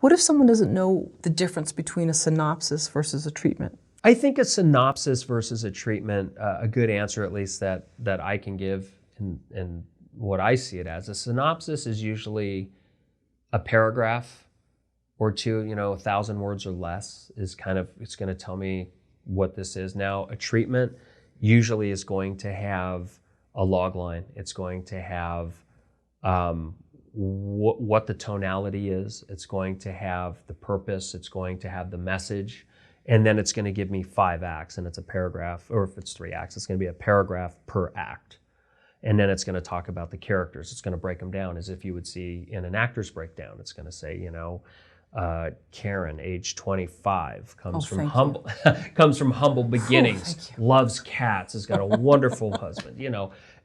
What if someone doesn't know the difference between a synopsis versus a treatment? I think a synopsis versus a treatment, a good answer at least that I can give in what I see it as, a synopsis is usually a paragraph or two, 1,000 words or less is it's going to tell me what this is. Now, a treatment usually is going to have a log line. It's going to have what the tonality is. It's going to have the purpose. It's going to have the message. And then it's going to give me 5 acts, and it's a paragraph, or if it's 3 acts, it's going to be a paragraph per act. And then it's going to talk about the characters. It's going to break them down as if you would see in an actor's breakdown. It's going to say, Karen, age 25, comes from humble beginnings, loves cats, has got a wonderful husband,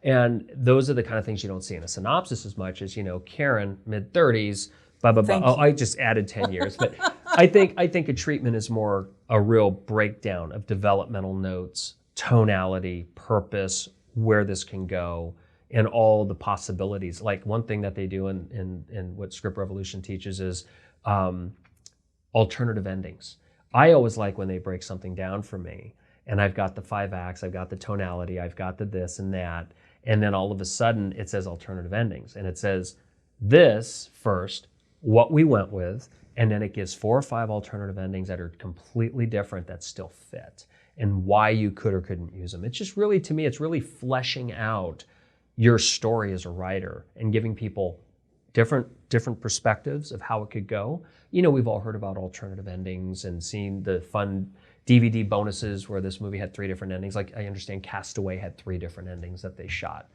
And those are the kind of things you don't see in a synopsis as much as, Karen, mid-30s, blah, blah, blah. I just added 10 years. But I think a treatment is more a real breakdown of developmental notes, tonality, purpose, where this can go, and all the possibilities. Like one thing that they do in what Script Revolution teaches is alternative endings. I always like when they break something down for me, and I've got the 5 acts, I've got the tonality, I've got the this and that, and then all of a sudden it says alternative endings, and it says this first, what we went with, and then it gives 4 or 5 alternative endings that are completely different that still fit, and why you could or couldn't use them. It's just really, to me, it's really fleshing out your story as a writer and giving people different perspectives of how it could go. We've all heard about alternative endings and seen the fun DVD bonuses where this movie had 3 different endings. Like I understand Castaway had 3 different endings that they shot.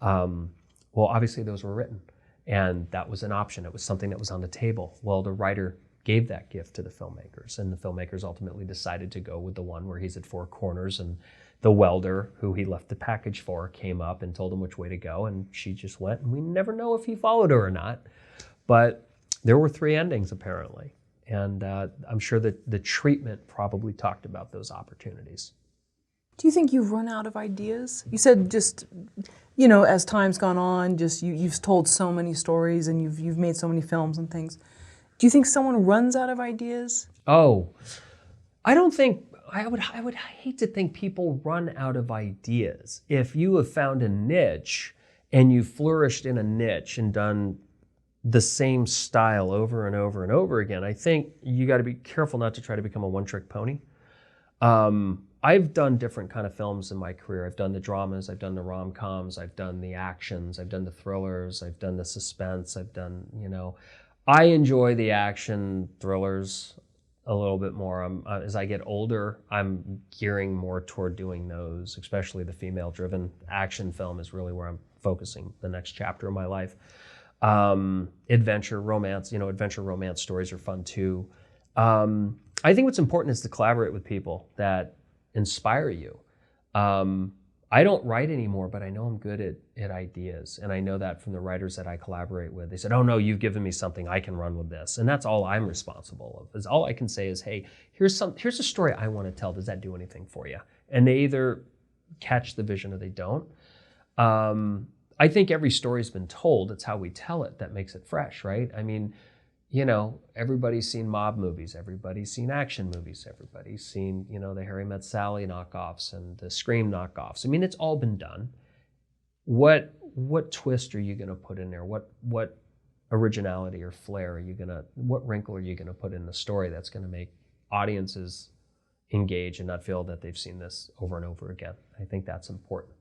Well, obviously those were written, and that was an option. It was something that was on the table. Well, the writer gave that gift to the filmmakers, and the filmmakers ultimately decided to go with the one where he's at 4 corners, and the welder who he left the package for came up and told him which way to go, and she just went, and we never know if he followed her or not. But there were 3 endings apparently, and I'm sure that the treatment probably talked about those opportunities. Do you think you've run out of ideas? You said just, as time's gone on, just you've told so many stories and you've made so many films and things. Do you think someone runs out of ideas? Oh, I don't think, I would hate to think people run out of ideas. If you have found a niche and you've flourished in a niche and done the same style over and over and over again, I think you got to be careful not to try to become a one-trick pony. I've done different kind of films in my career. I've done the dramas, I've done the rom-coms, I've done the actions, I've done the thrillers, I've done the suspense, I've done, I enjoy the action thrillers a little bit more. As I get older, I'm gearing more toward doing those, especially the female-driven action film is really where I'm focusing the next chapter of my life. Adventure, romance, adventure romance stories are fun too. I think what's important is to collaborate with people that inspire you. I don't write anymore, but I know I'm good at ideas. And I know that from the writers that I collaborate with. They said, oh no, you've given me something, I can run with this. And that's all I'm responsible of. Is all I can say is, hey, here's a story I want to tell. Does that do anything for you? And they either catch the vision or they don't. I think every story's been told. It's how we tell it that makes it fresh, right? I mean, everybody's seen mob movies, everybody's seen action movies, everybody's seen, the Harry Met Sally knockoffs and the Scream knockoffs. I mean, it's all been done. What twist are you going to put in there? What originality or flair what wrinkle are you going to put in the story that's going to make audiences engage and not feel that they've seen this over and over again? I think that's important.